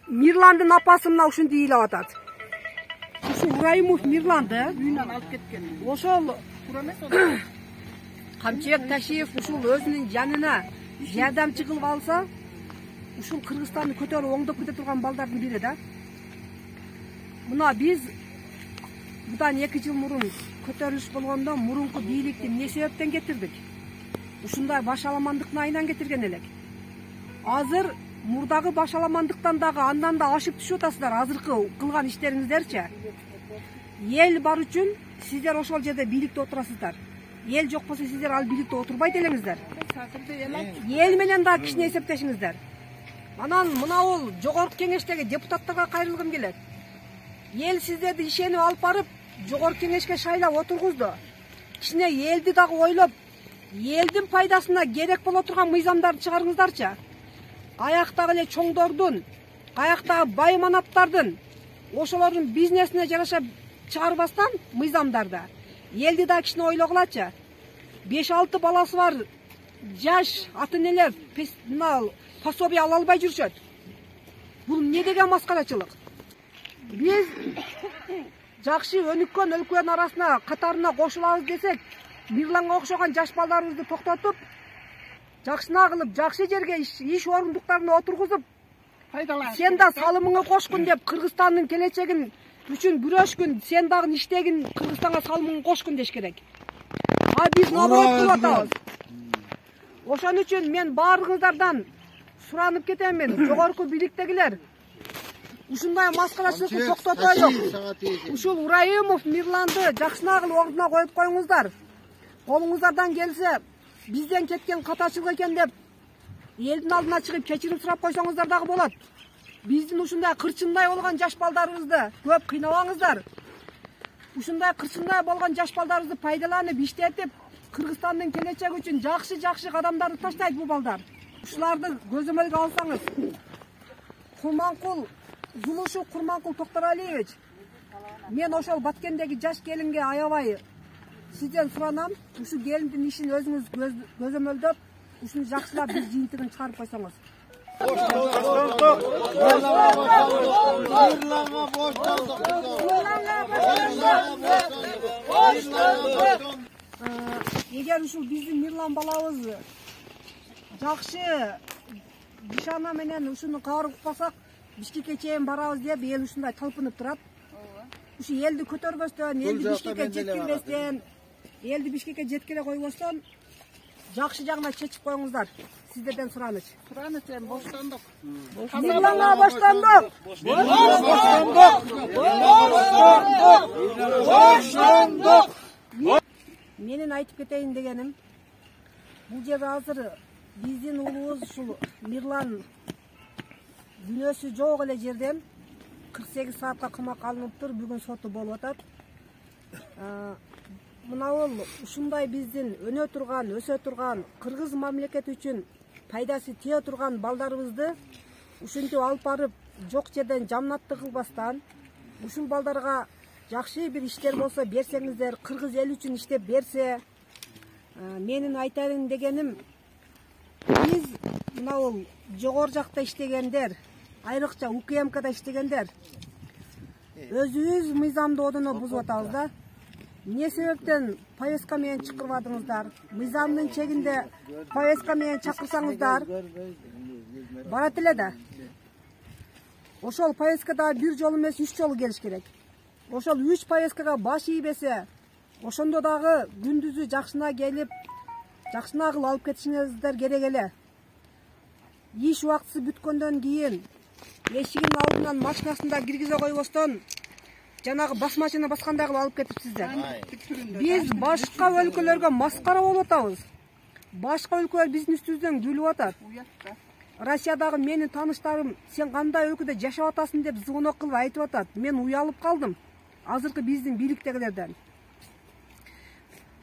Мирландын апасы мына ушинтип ыйлап атат. Ушу Ибраимов Мирланды үйүнөн алып кеткен. Ошол Камчыбек Ташиев ушул өзүнүн жанына жардамчы кылып алса, ушул Кыргызстанды көтөрүп оңдоп кете турган балдардын бири да. Мына биз будан 2 жыл мурун көтөрүлүш болгондо мурунку бийликти эмне себептен кетирдик? Ушундай башаламандыктын айынан кетирген элек. Азыр мурдагы башаламандыктан дагы андан да ашып түшүп атасыздар. Азыркы кылган иштериңиздерчи? Эл бар үчүн сиздер ошол жерде бийликте отурасыздар. Эл жок болсо сиздер ал бийликте отурбайт элеңиздер. Эл менен да кичине эсептешиңиздер. Анан мына бул жогорку кеңештеги депутаттарга кайрылгым келет. Эл сиздерди ишенип алып барып, жогорку кеңешке шайлап отургузду. Кичине элди дагы ойлоп, элдин пайдасына керек боло турган мыйзамдарды чыгарыңыздарчы. Каяктагы эле чоңдордун, каяктагы бай манаптардын, ошолордун бизнесине жараша чыгарбастан мыйзамдарды. Элди да кичине ойлогулачы. 5-6 баласы бар жаш ата-энелер пособие ала албай жүрүшөт. Бул эмне деген маскарачылык? Биз жакшы өнүккөн өлкөнүн арасына катарына кошулабыз десек, Мирланга окшогон жаш балдарыбызды токтотуп, жакшына кылып, жакшы жерге иш орундуктарына отургузуп, сен да салымыңы кошкун деп Кыргызстандын келечегин үчүн күрөшкүн, сен дагы иштегин, Кыргызстанга салымыңы кошкун деш керек. А биз наоборот кылып атабыз. Ошон үчүн мен баарыңыздардан суранып кетемин, жогорку бийликтегилер. Ушундай маскарачылыкты токтотойлук. Ушул Ибраимов Мирланды жакшына кылып ордуна коюп коюңуздар. Колуңуздардан келсе, бизден кеткен катачылык экен деп элдин алдына чыгып кечирим сурап койсоңуздар дагы болот. Биздин ушундай кырчындай болгон жаш балдарыбызды көп кыйнабаңыздар. Ушундай кырчындай болгон жаш балдарыбызды пайдаланып, иштетип, Кыргызстандын келечеги үчүн жакшы кадамдарды таштайт бул балдар. Ушуларды көзөмөлгө алсаңыз. Жулушу Курманкул Токторалиевич, мен ошол Баткендеги жаш келинге аябай сизден суранам. Ушу келиндин ишин өзүңүз көзөмөлдөп, ушуну жакшылап бир жыйынтыгын чыгарып койсоңуз. Эгер ушул биздин Мирлан балабыз жакшы нишана менен ушуну кабар укпасак, Бишкекке чейин барабыз деп эл ушундай талпынып турат. Ушу элди көтөрбөстөн, элди Бишкекке жеткирбестен, элди Бишкекке жеткире койбостон жакшы жагына чечип коюңуздар. Сиздерден сураныч. Сураныч эми боштондук. Мирланга боштондук. Боштондук. Менин айтып кетейин дегеним, бул жерде азыр биздин уулубуз ушул Мирлан дүнөсү жок эле жерден 48 саатка камакка алыныптыр. Бүгүн соту болуп атат. Мына бул ушундай биздин өнө турган, өсө турган кыргыз мамлекети үчүн пайдасы тие турган балдарыбызды ушинтип алып барып жок жерден жамнатты кылбастан, ушул балдарга жакшы бир иштер болсо берсеңиздер, кыргыз эл үчүн иштеп берсе, менин айтайын дегеним, биз мына бул жогору жакта иштегендер, айрыкча УКМКда иштегендер өзүбүз мыйзамды одоно бузуп атабыз да. Эмне себептен повестка менен чакырбадыңыздар? Мыйзамдын чегинде повестка менен чакырсаңыздар барат эле да. Ошол повесткада бир жолу эмес 3 жолу келиш керек. Ошол 3 повесткага баш ийбесе, ошондо дагы күндүзү жакшына келип, жакшына кылып алып кетишиңиздер керек эле. Иш убактысы бүткөндөн кийин эшигин алдынан машинасында киргизе койбостон жанагы басмачыны баскандай кылып алып кетипсиздер. Биз башка өлкөлөргө маскара болуп атабыз. Башка өлкөлөр биздин үстүбүздөн күлүп атат. Россиядагы менин тааныштарым сен кандай өлкөдө жашап атасың деп звонок кылып айтып атат. Мен уялып калдым. Азыркы биздин бийликтегилерден.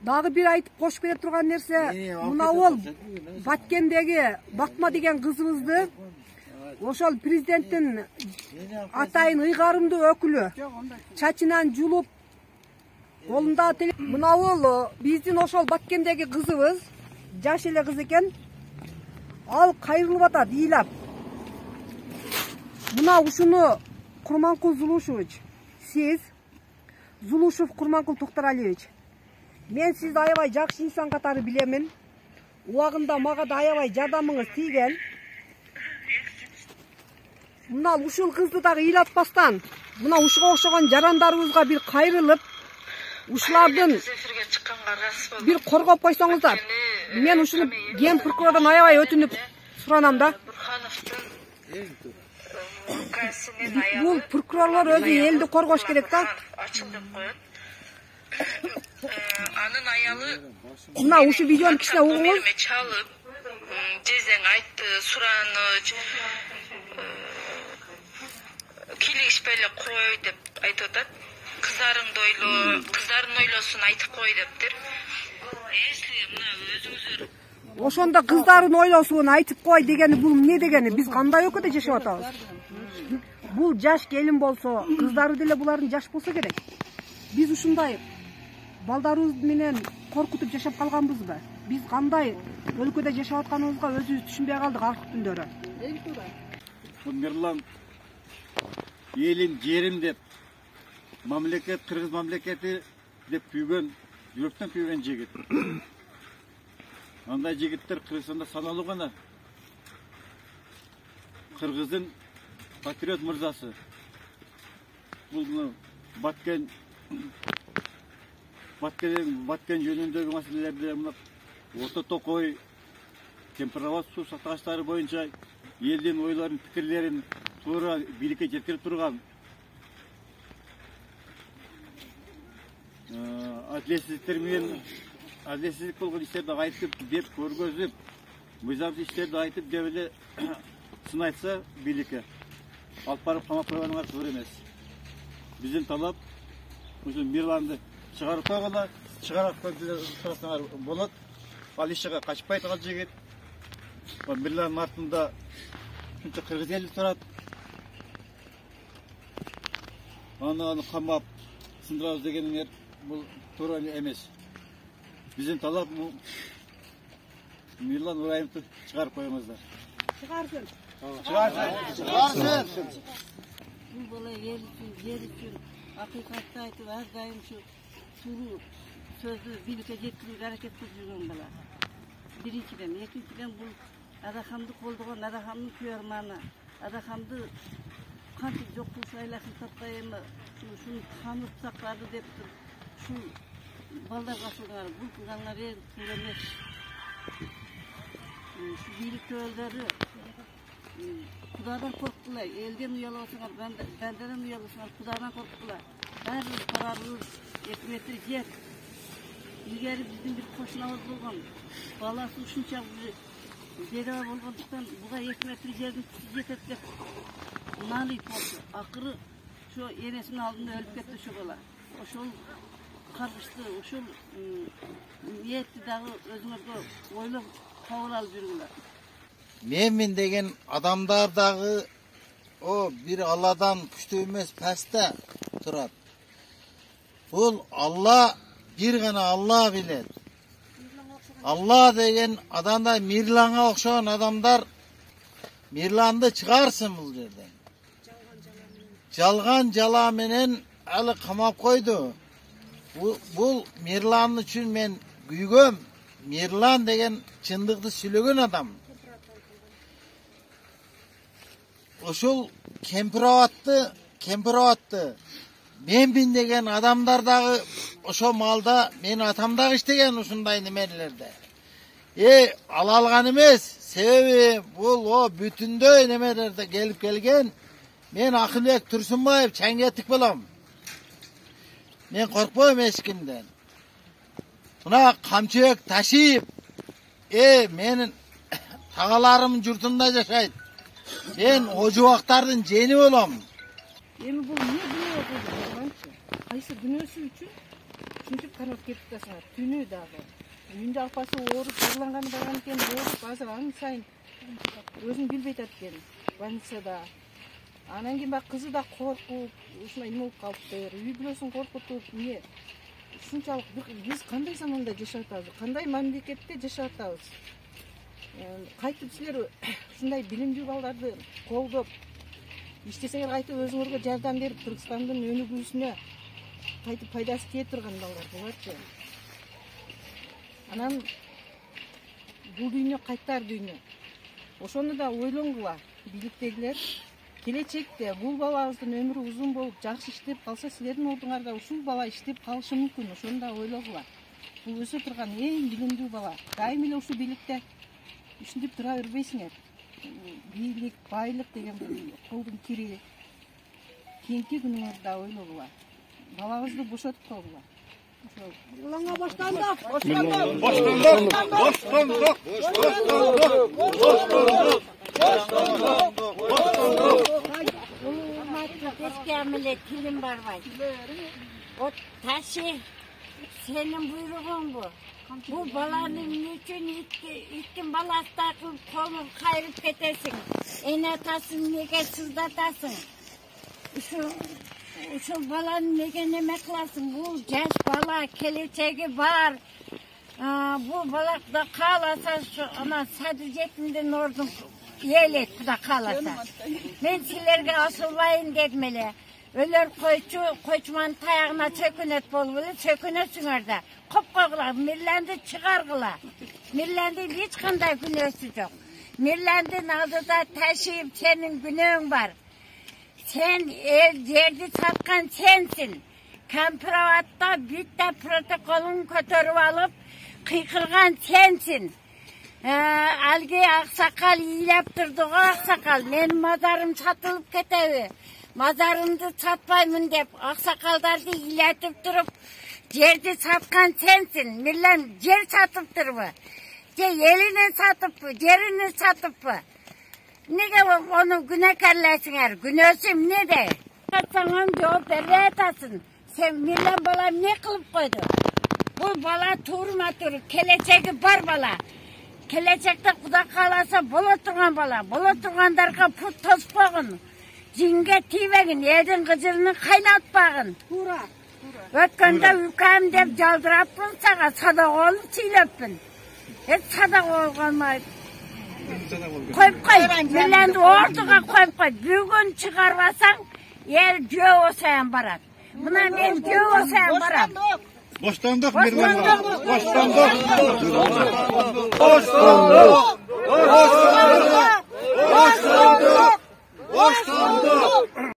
Дагы бир айтып кошуп кете турган нерсе, мына бул Баткендеги Бакма деген кызыбызды ошол президенттин атайын ыйгарымдуу өкүлү чачынан жулуп, колунда мына бул биздин ошол Баткендеги кызыбыз, жаш эле кыз экен. Ал кайрылып атат, ыйлап. Мына ушуну Курманкул Зулушевич, сиз Зулушев Курманкул Токтаралиевич. Мен сизди аябай жакшы инсан катары билемин. Убагында мага да аябай жардамыңыз тийген. Мына ушул кызды дагы ыйлатпастан, мына ушуга окшогон жарандарыбызга бир кайрылып, ушулардын бир коргоп койсоңуздар. Мен ушуну ген прокурордон аябай өтүнүп суранам да. Бул прокурорлор өзү элди коргош керек да. Анын аялы мына ушу видеону кичине угуңуз. чалып, жезең айтты, сураныч, кийлигишпеле кой деп айтып атат. Кыздарын ойлосун айтып кой дептир. Если мына өзүңүздөр Ошондо кыздарын ойлосун айтып кой дегени бул эмне дегени? Биз кандай өлкөдө жашап атабыз? Бул жаш келин болсо, кыздары деле булардын жаш болсо керек. Биз ушундай балдарыбыз менен коркутуп жашап калганбызбы? Биз кандай өлкөдө жашап атканыбызга өзүбүз түшүнбөй калдык аркы күндөрү. Мирлан элим жерим деп мамлекет, кыргыз мамлекети деп күйгөн, жүрөктөн күйгөн жигит. Андай жигиттер Кыргызстанда саналуу гана. Кыргыздын патриот мырзасы. Бул баткен жөнүндөгү маселелерде мына Орто Токой, темпироват суу сактагычтары боюнча элдин ойлорун, пикирлерин туура бийликке жеткирип турган адилетсиздиктер менен адилетсиздик болгон иштерди айтып, деп көргөзүп, мыйзамсыз иштерди айтып деп эле сын айтса бийликке алып барып камап койгонуңар туура эмес. Биздин талап ушу Мирланды чыгарып койгула, чыгарып койсоңар болот. Ал ишиге качпайт ал жигит. Мирландын артында ушунча кыргыз эли турат. Аны камап сындырабыз дегениңер бул туура эмес. Биздин талап Мирлан Ыбраимовду чыгарып коюңуздар. Чыгарсын. Чыгарсын. Бул бала ел үчүн, жер үчүн акыйкатты айтып, ар дайым ушу туура сөздү бийликке жеткирүүгө аракет кылып жүргөн бала. Биринчиден, экинчиден бул Адахамды колдогон, Адахамдын күйөрманы, Адахамды кантип жок кылыш айлакын таппайбы, ушуну камып сактады деп ушу балдарга ашылган бул кылганыңар туура эмес. Ушу бийлик өкүлдөрү Кудайдан корккула, элден уялбасаңар, бенделен уялбасаңар, Кудайдан корккула. Баарыбыз барарыбыз 2 метр жер. Илгери биздин бир кошунабыз болгон. Баласы ушунча бедава болгондуктан буга 2 метр жердин түзү жетет деп налыйт болду. Акыры ошо энесинин алдында өлүп кетти ошо бала. Ошол каргышты, ошол ниетти дагы өзүңөргө ойлоп кабыл алып жүргүлөр. Менмин деген адамдар дагы о бир Алладан күчтүү эмес пастта турат. Бул Алла, бир гана Алла билет. Алла деген адамдар, Мирланга окшогон адамдар Мирланды чыгарсын бул жерден. Жалган жала менен алы камап койду. Бул Мирлан үчүн мен күйгөм. Мирлан деген чындыкты сүйлөгөн адам. Ошол кемпироватты менмин деген адамдар дагы ошо малда менин атам дагы иштеген ушундай немелерде. Ала алган эмес, себеби бул бүтүндөй немелерде келип келген. Мен Акылбек Турсунбаев чаңгетик болом. Мен коркпойм эч кимден. Мына камчыбек Ташиев, менин тагаларым журтунда жашайт. Мен ожубактардын жени болом. Эми бул эмне күнөө окуйт? Кайсы күнөөсү үчүн ушинтип карап кетип атасыңар. Түнү дагы. Үйүндө апасы ооруп, жарланганы барган экен, ооруп, азыр аны сайын өзүн билбей атат экен. Больницада. Анан кийин баягы кызы да коркуп, ушундай эме болуп калыптыр. Үй бүлөсүн коркутуп, эмне? Ушунчалык биз кандай заманда жашап атабыз? Кандай мамлекетте жашап атабыз? Кайтып силер ушундай билимдүү балдарды колдоп, иштесеңер кайтып өзүңөргө жардам берип Кыргызстандын өнүгүүсүнө кайтып пайдасы тие турган балдар болотчу. Анан бул дүйнө кайтар дүйнө. Ошону да ойлонгула бийликтегилер. Келечекте бул балабыздын өмүрү узун болуп, жакшы иштеп калса, силердин ордуңарда ушул бала иштеп калышы мүмкүн. Ошону да ойлогула. Бул өсө турган эң билимдүү бала. Дайым эле ушул бийликте ушинтип тура бербейсиңер. Бийлик, байлык деген бул колдун кири. Кийинки күнүңөрдү да ойлогула. Балабызды бошотуп койгула. Yılana başlandık. Keskamile tilim var var. O taşı senin buyruğun bu. Bu balanın niçin ittin balası takıp kolun kayırıp ketesin. Enatasın nege sızdatasın. Şu balanın nege ne meklasın. Bu yaş bala keleceği var. Bu balak da kalasa ama sadece ordun yelet da kalasa. Ben silerge asılmayın dedmeli. Öler koçman tayağına çökünet bolgulu çökünesin orada. Kopkogla mirlendi çıkargıla. Mirlendi hiç kандай günösü yok. Mirlendin aldıda taşıyıp senin günün var. Sen yerdi satkan sensin. Kampravatta bitti protokolun kötörüp alıp kıykırgan sensin. Algi aksakal iyilep durdu aksakal. Benim mazarım satılıp ketevi. Mazarımdı satmayımın dep aksakaldardı iyiletip durup yerdi satkan sensin. Millen yer satıp durup. Elini satıp mı, yerini satıp mı? Nege onu günekarlarsınlar? Günösüm ne de? Katsanın cevap verretasın. Sen millen balam ne kılıp koydu? Bu bala turma turu, keleceği var bala. Kelecekte kuda kalasa bola turgan bala. Bola turgandarga put toz koyun. Cinge tivegin, edin kızırını kaynatpagın. Ötkönde ülkem dep jaldırappın sağa, sadak olup çiğleppin. Hiç sadak olganmaydı. Koyup koy, millet orduga koyup koy. Bugün çıkarvasan, yer göğe osayan barat. Buna ben göğe osayan barat. Boşlandık. Boşlandık.